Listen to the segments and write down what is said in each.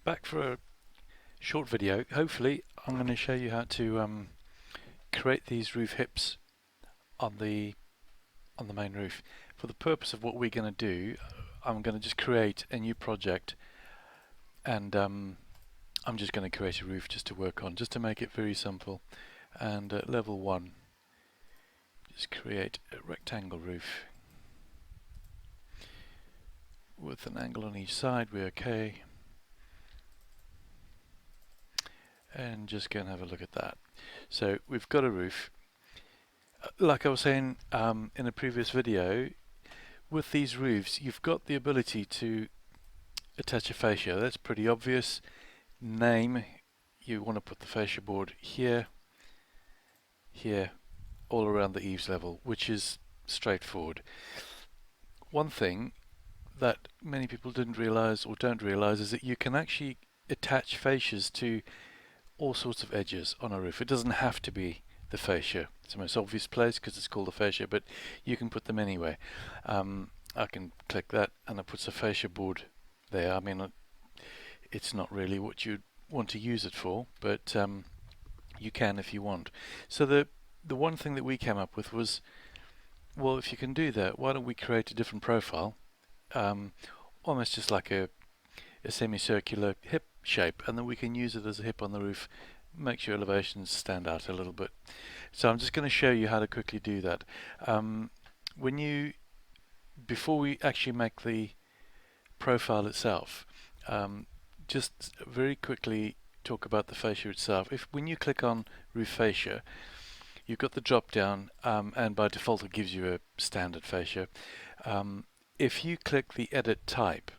Back for a short video. Hopefully I'm going to show you how to create these roof hips on the main roof. For the purpose of what we're going to do, I'm going to just create a new project, and I'm just going to create a roof just to work on, just to make it very simple. And at level 1, just create a rectangle roof with an angle on each side. We're okay. And just go and have a look at that. So we've got a roof. Like I was saying in a previous video, with these roofs you've got the ability to attach a fascia. That's pretty obvious. Name, you want to put the fascia board here, here, all around the eaves level, which is straightforward. One thing that many people didn't realize or don't realize is that you can actually attach fascias to all sorts of edges on a roof. It doesn't have to be the fascia. It's the most obvious place because it's called a fascia, but you can put them anywhere. I can click that and it puts a fascia board there. I mean, it's not really what you'd want to use it for, but you can if you want. So the one thing that we came up with was, well, if you can do that, why don't we create a different profile, almost just like a semicircular hip shape, and then we can use it as a hip on the roof. Makes your elevations stand out a little bit. So I'm just going to show you how to quickly do that. Before we actually make the profile itself, just very quickly talk about the fascia itself. When you click on roof fascia, you've got the drop down, and by default it gives you a standard fascia. If you click the edit type,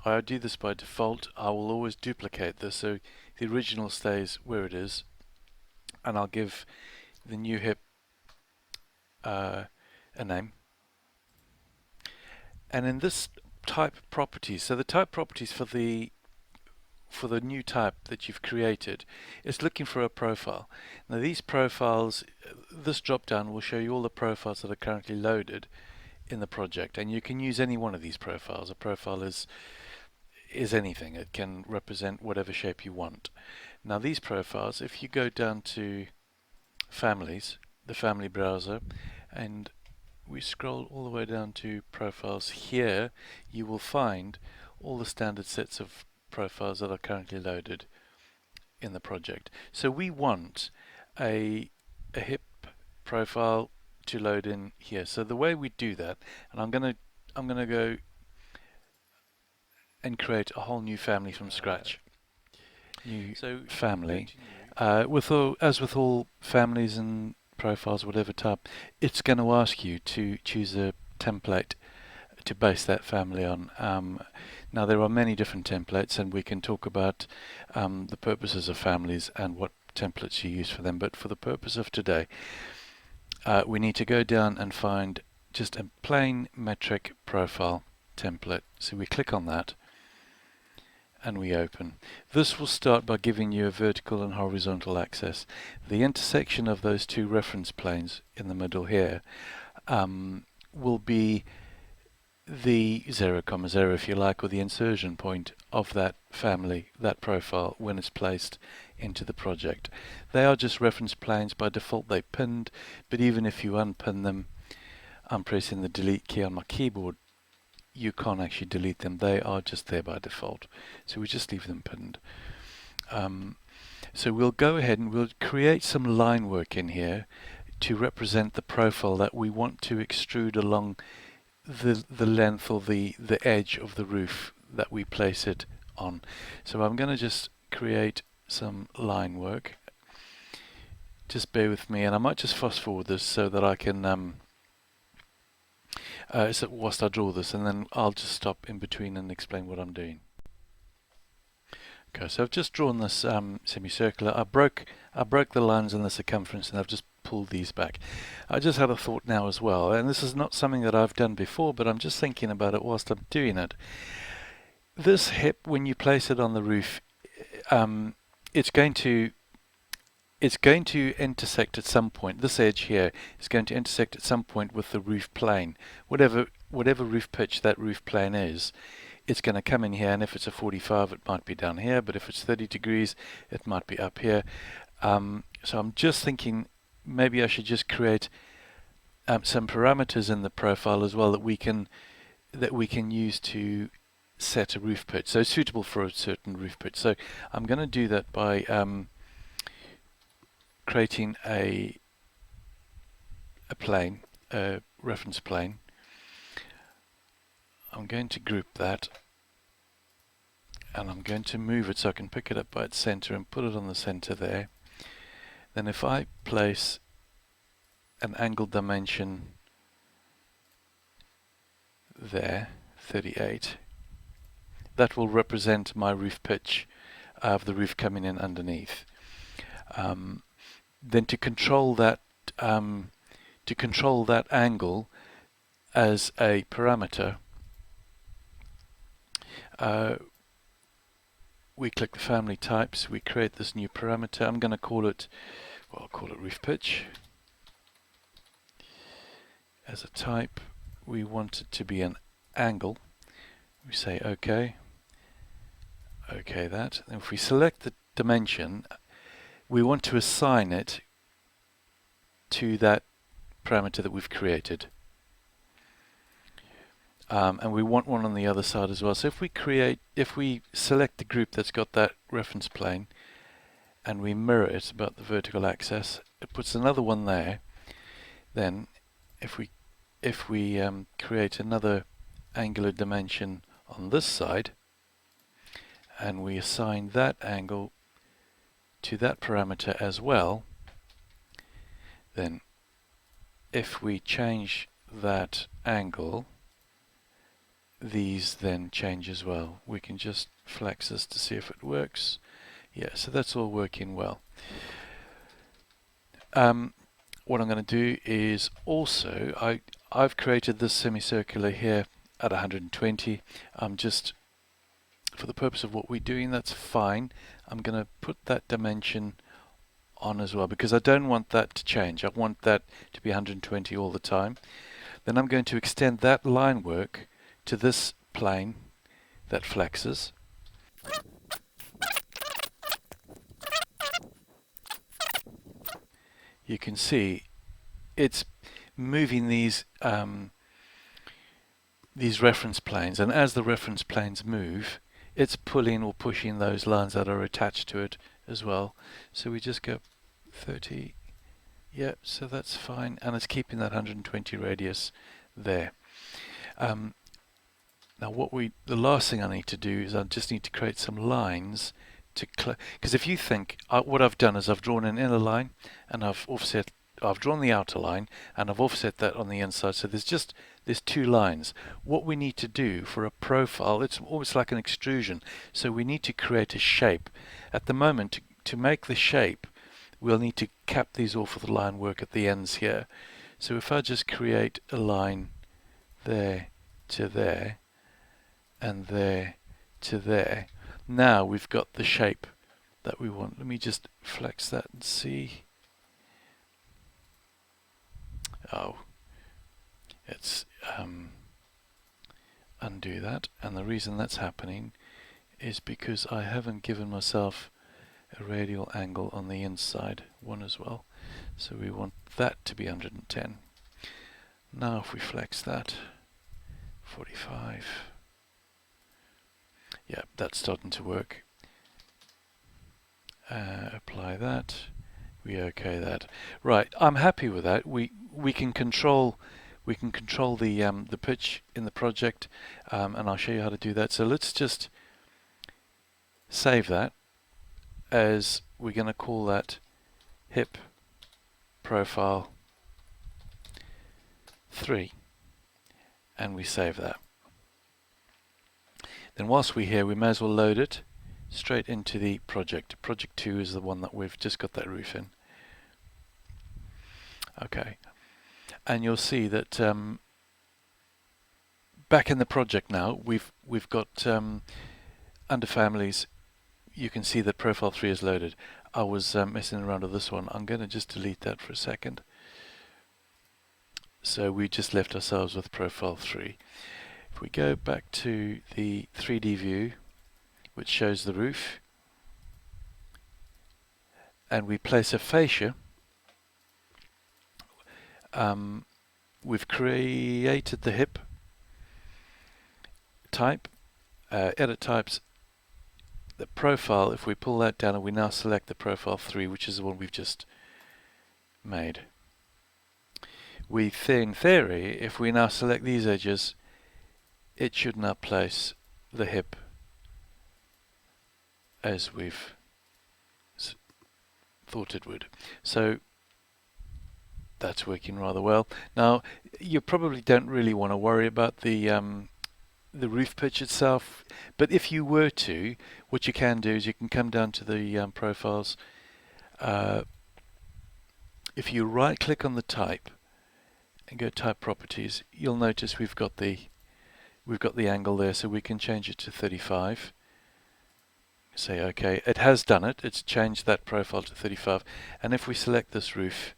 I do this by default. I will always duplicate this so the original stays where it is, and I'll give the new hip a name. And in this type properties, so the type properties for the new type that you've created is looking for a profile. Now these profiles, this drop down will show you all the profiles that are currently loaded in the project, and you can use any one of these profiles. A profile is anything. It can represent whatever shape you want. Now these profiles, if you go down to families, the family browser, and we scroll all the way down to profiles here, you will find all the standard sets of profiles that are currently loaded in the project. So we want a hip profile to load in here. So the way we do that, and I'm gonna go and create a whole new family from scratch. New family. As with all families and profiles, whatever type, it's going to ask you to choose a template to base that family on. Now there are many different templates, and we can talk about the purposes of families and what templates you use for them, but for the purpose of today, we need to go down and find just a plain metric profile template. So we click on that and we open. This will start by giving you a vertical and horizontal axis. The intersection of those two reference planes in the middle here will be the 0,0, if you like, or the insertion point of that family, that profile, when it's placed into the project. They are just reference planes. By default they're pinned, but even if you unpin them, I'm pressing the delete key on my keyboard, you can't actually delete them. They are just there by default, so we just leave them pinned. So we'll go ahead and we'll create some line work in here to represent the profile that we want to extrude along the length or the edge of the roof that we place it on. So I'm going to just create some line work. Just bear with me, and I might just fast forward this so that I can so whilst I draw this, and then I'll just stop in between and explain what I'm doing. Okay, so I've just drawn this semicircular. I broke the lines in the circumference, and I've just pulled these back. I just had a thought now as well, and this is not something that I've done before, but I'm just thinking about it whilst I'm doing it. This hip, when you place it on the roof, it's going to intersect at some point. This edge here is going to intersect at some point with the roof plane. Whatever roof pitch that roof plane is, it's going to come in here, and if it's a 45 it might be down here, but if it's 30 degrees it might be up here. So I'm just thinking maybe I should just create some parameters in the profile as well that we can use to set a roof pitch, so suitable for a certain roof pitch. So I'm going to do that by creating a plane, a reference plane. I'm going to group that, and I'm going to move it so I can pick it up by its center and put it on the center there. Then if I place an angle dimension there, 38, that will represent my roof pitch of the roof coming in underneath. Then to control that angle as a parameter, we click the family types, we create this new parameter. I'm going to call it, well, I'll call it roof pitch. As a type, we want it to be an angle. We say OK. OK that. And if we select the dimension, we want to assign it to that parameter that we've created. And we want one on the other side as well. So if we select the group that's got that reference plane and we mirror it about the vertical axis, it puts another one there. Then if we create another angular dimension on this side and we assign that angle to that parameter as well, then if we change that angle, these then change as well. We can just flex this to see if it works. Yeah, so that's all working well. What I'm going to do is also, I've created this semicircular here at 120. Just for the purpose of what we're doing, that's fine. I'm going to put that dimension on as well because I don't want that to change. I want that to be 120 all the time. Then I'm going to extend that line work to this plane that flexes. You can see it's moving these reference planes, and as the reference planes move, it's pulling or pushing those lines that are attached to it as well. So we just go 30. Yeah, so that's fine, and it's keeping that 120 radius there. Now the last thing I need to do is I just need to create some lines to, because if you think, what I've done is I've drawn an inner line and I've drawn the outer line and I've offset that on the inside, so there's two lines. What we need to do for a profile, it's almost like an extrusion, so we need to create a shape. At the moment, to make the shape, we'll need to cap these off with the line work at the ends here. So if I just create a line there to there and there to there, now we've got the shape that we want. Let me just flex that and see. Oh, it's undo that, and the reason that's happening is because I haven't given myself a radial angle on the inside one as well, so we want that to be 110. Now if we flex that, 45, yeah, that's starting to work. Apply that, we OK that. Right, I'm happy with that. We can control the pitch in the project, and I'll show you how to do that. So let's just save that, as we're going to call that hip profile 3, and we save that. Then whilst we're here, we may as well load it straight into the project. Project 2 is the one that we've just got that roof in. Okay, and you'll see that back in the project now, we've got under families, you can see that profile 3 is loaded. I was messing around with this one. I'm going to just delete that for a second. So we just left ourselves with profile 3. If we go back to the 3D view, which shows the roof, and we place a fascia, we've created the hip type, edit types, the profile. If we pull that down and we now select the profile 3, which is the one we've just made, we in theory, if we now select these edges, it should now place the hip as we've thought it would. So that's working rather well. Now, you probably don't really want to worry about the roof pitch itself, but if you were to, what you can do is you can come down to the profiles. If you right click on the type and go type properties, you'll notice we've got the angle there, so we can change it to 35. Say OK. It has done it. It's changed that profile to 35. And if we select this roof,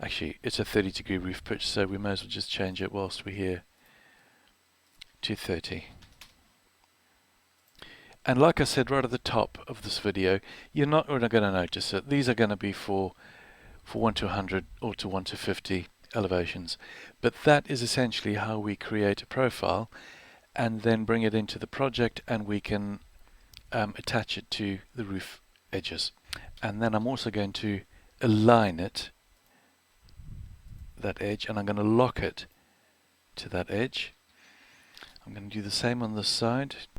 actually it's a 30-degree roof pitch, so we may as well just change it whilst we're here to 30. And like I said right at the top of this video, you're not going to notice it. These are going to be for 1 to 100 or to 1 to 50 elevations. But that is essentially how we create a profile and then bring it into the project, and we can attach it to the roof edges. And then I'm also going to align it, that edge, and I'm going to lock it to that edge. I'm going to do the same on this side.